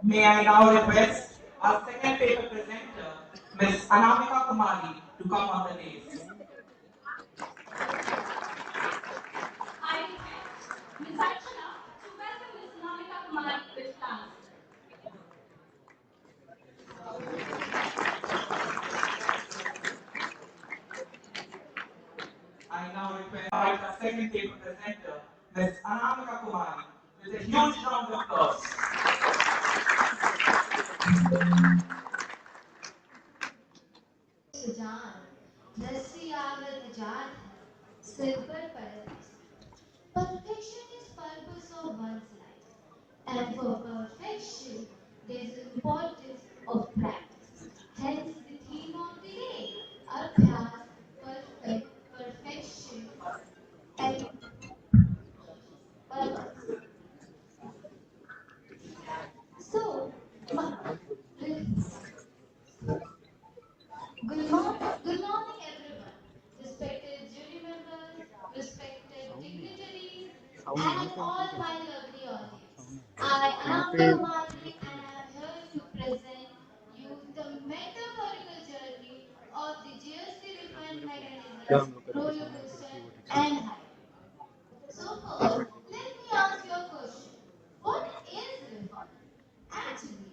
May I now request our second paper presenter, Ms. Anamika Kumari, to come on the dais. I request Ms. Archana to welcome Ms. Namita Kumari with flowers. I now request our second paper presenter, Ms. Anamika Kumari, with a huge round of applause. जान दस्तियावत जात सिर पर परत Perfection is purpose of one's life, and for perfection, there is importance of practice. Hence, the theme of the day: Abhyas, perfection, and purpose. So, good morning, everyone. Respected jury members, respected dignitaries, and all my lovely audience. I am Kumari, and I am here to present you the metaphorical journey of the GST refund mechanisms, roller coaster, and hype. So first, let me ask you a question. What is refund? Actually,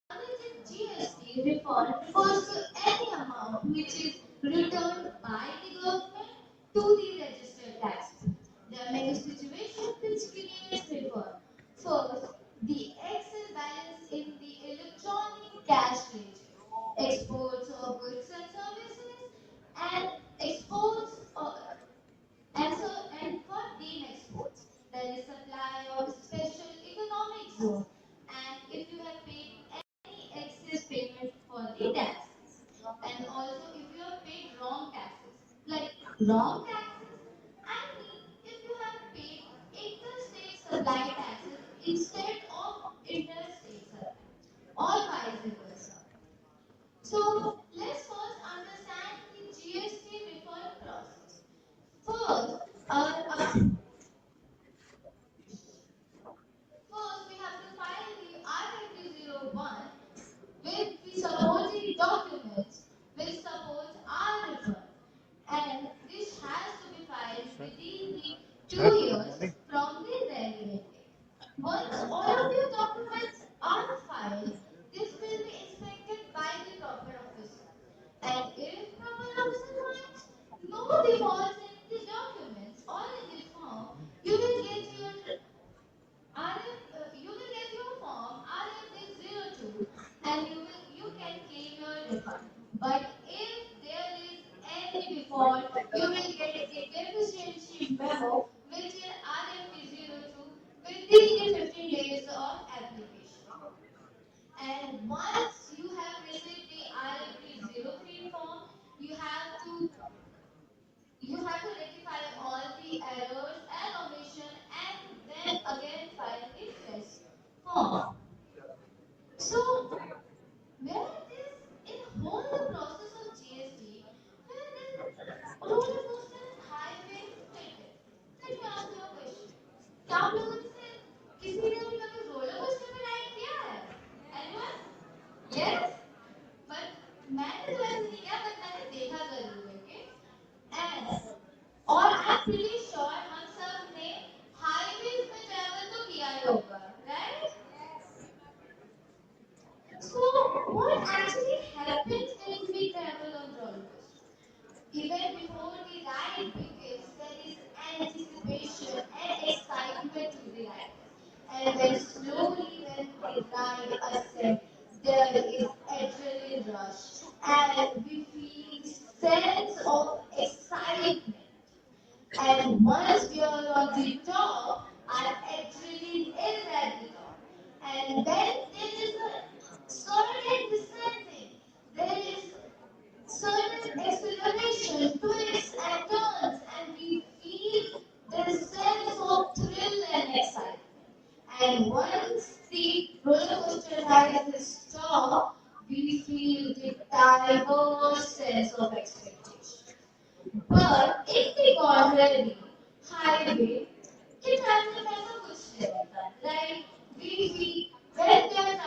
cumulative GST refund refers to any amount which is returned by the government to the registered taxpayer. There are many situations which create refund. First, the excess balance in the electronic cash ledger, exports of goods and services, and exports of and for deemed exports, there is supply of special economic zone. And if you have paid any excess payment for the taxes, and also if you have paid wrong taxes, like wrong taxes, I mean if you have paid interstate supply taxes instead of interstate supply, or vice versa. So let's first understand the GST refund process. First, first we have to file the RFP01 with the supporting documents which support our refund. And this has to be filed within the 2 years from the relevant date. Once all of your documents are filed, this will be inspected by the proper officer. And if proper officer finds no defaults in the documents or in the form, you will get your you will get your form RFD02 and you can claim your refund. But if there is any default, you will get a deficiency memo which is RFD02 within the 15 days of application. And once you have received the RFD03 form, you have to you have to rectify all the errors and omission and then again file the fresh form. So, where this in whole the process of GST, where this roller coaster and highway fit in? Let me ask you a question. क्या आप लोगों में से किसी ने भी कभी roller coaster में राइड किया है? Anyone? Yes? But मैंने तो ऐसे नहीं किया, but मैंने देखा जरूर है, okay? And और आई एम प्रीटी श्योर हम सब ने हाईवेज में ट्रैवल तो किया ही होगा, right? So what actually happens when we travel on roller coaster? Even before the ride begins, there is anticipation and excitement to the ride. And when slowly when the ride ascends, there is adrenaline rush and we feel sense of excitement. And once we are on the top, our adrenaline is at the top. And then there is a certain descending. There is certain acceleration, twists and turns, and we feel this sense of thrill and excitement. And once the roller coaster ride is stopped, we feel the diverse sense of expectation. But if the contrary, highway, it has a better question, right? We feel when we are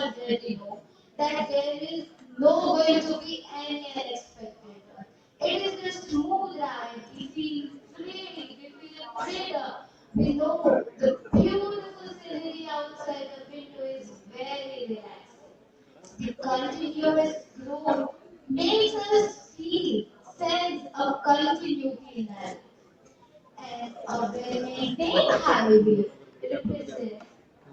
already know that there is no going to be any unexpected turn. It is a smooth ride. We feel free. We feel freedom. We know the beautiful scenery outside the window is very relaxing. The continuous growth makes us feel sense of continuity in our life. And a well-maintained highway represents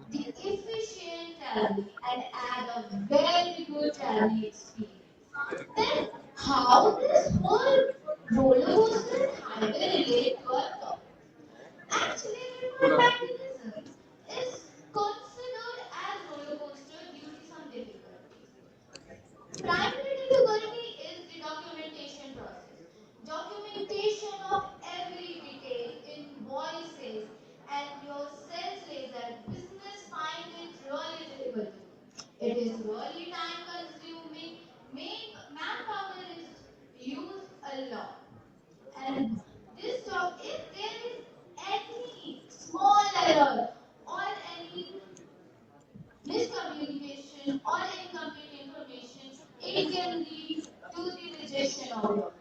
the efficient travel and add a very good traveling experience. Then how this whole roller coaster and highway relate to our topic? Actually, refund mechanism is considered as roller coaster due to some difficulties. Primary difficulty is the documentation process. Documentation of every detail invoices and your sales ledger business find it really difficult to do. It is really time consuming, make manpower is used a lot. And this job, if there is any small error or any miscommunication or incomplete information, it can lead to the rejection of your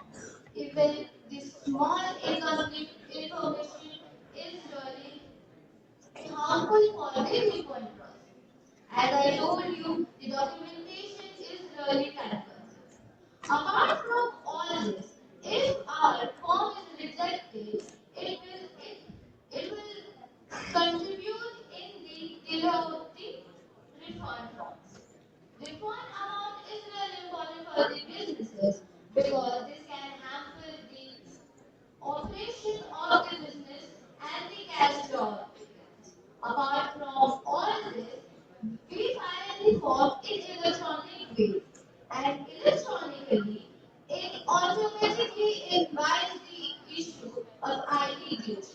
bid. Even the small incomplete information is really harmful for the refund process. As I told you, the documentation is really time consuming. Apart from all this, if our form is rejected, it will contribute in the delay of the refund forms. Refund amount is really important for the businesses because this can hamper the operation of the business and the cash flow of the business. Apart from all this, we file the form in electronic way and electronically it automatically invites the issue of ID glitches.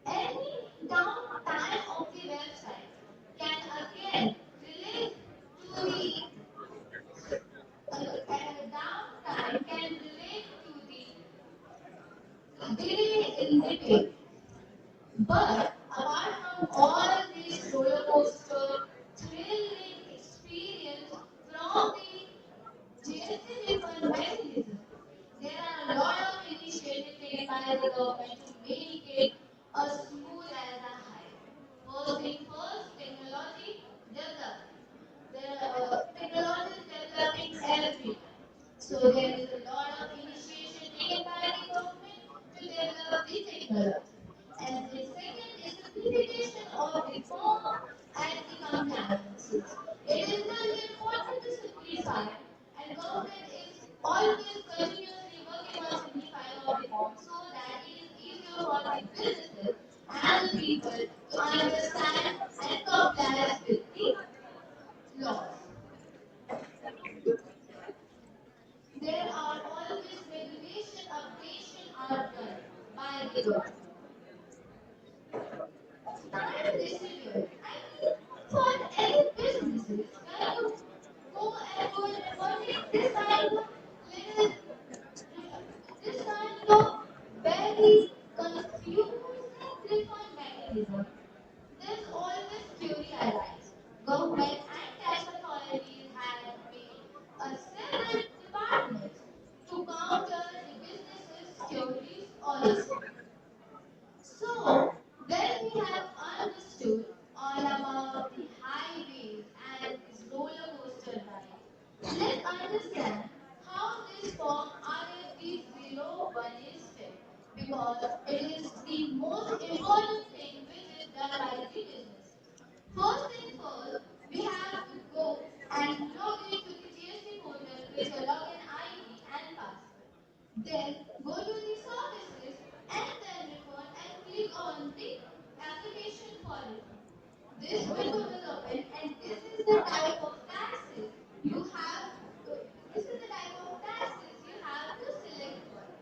Any downtime of the website can again relate to the downtime can relate to the delay in the payment. But apart from all these roller coaster thrilling experience from the GST refund mechanism, there are a lot of initiatives taken by the government to make it as smooth as a highway. First thing first, technology development. Technology is developing every time. So there is a lot of initiation taken by the government to develop the technology. And the second is simplification of the form and the compliances. It is really important to simplify, and government is always continuously working on simplifying of the form so that it is easier for the businesses and the people to understand and comply with the laws. There are always regulation updation are done by the government. Time distributed. I mean, for any businesses, when you go and do a reporting, this kind of very confusing refund mechanism, there's always query arise. Government and tax authorities have made a separate departments to counter the businesses' queries also. So, when we have understood all about the highways and this roller coaster ride, let's understand how this form RFD01 is filled because it is the most important thing which is done by the businesses. First thing first, we have to go and log into the GST portal with your login ID and password. Then go to the services and then refund and click on the application for refund. This window will open and this is the type of taxes you have this is the type of taxes you have to select for it.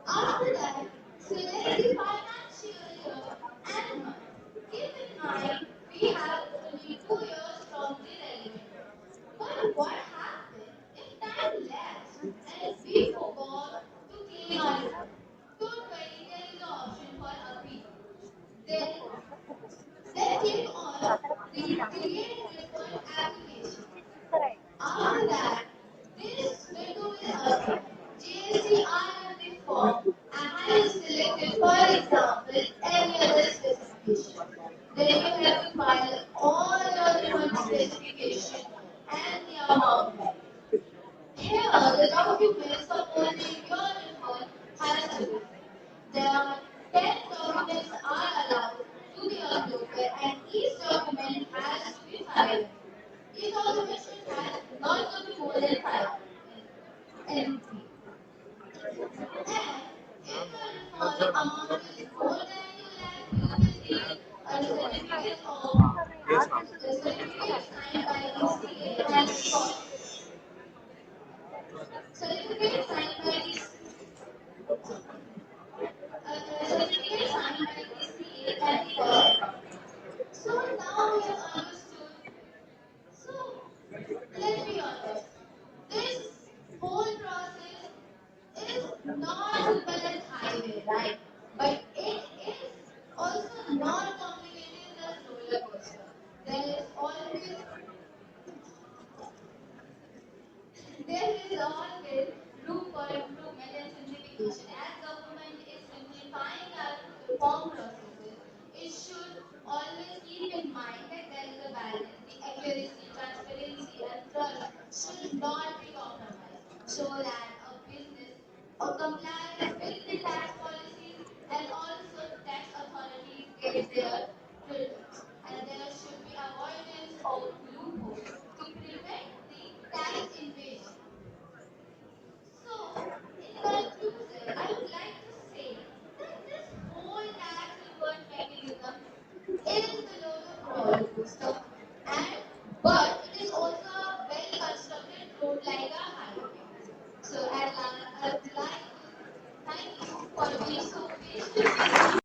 After that, select the financial year and month. Keep in mind, we have only 2 years from the relevant year. But what happens if time lapsed and we forgot to claim our refund? Don't worry, there is an option for appeal. Then, then click on the Create Refund Application should file all your refund specification and the amount. Here, the document supporting your refund has to be. There are 10 documents are allowed to be uploaded and each document has to be filed. Each document should have not to be more than 5 MB. And if your refund amount is more than 2 lakh, you will need a certificate signed by DCA and certificate signed by certificate signed by DCA and the cost. So now we have understood. So let's be honest. This whole process is not simple as highway, right? But it is also not complicated as roller coaster. There is always room for improvement and simplification. As government is simplifying our reform processes, it should always keep in mind that there is a balance. The accuracy, transparency, and trust should not be compromised, so that a business complies with the tax policies and also tax authorities get their credits. And there should be avoidance of loopholes to prevent the tax evasion. So, in conclusion, I would like to say that this whole tax refund mechanism is the load of roller coaster, and but it is also a well constructed road like a highway.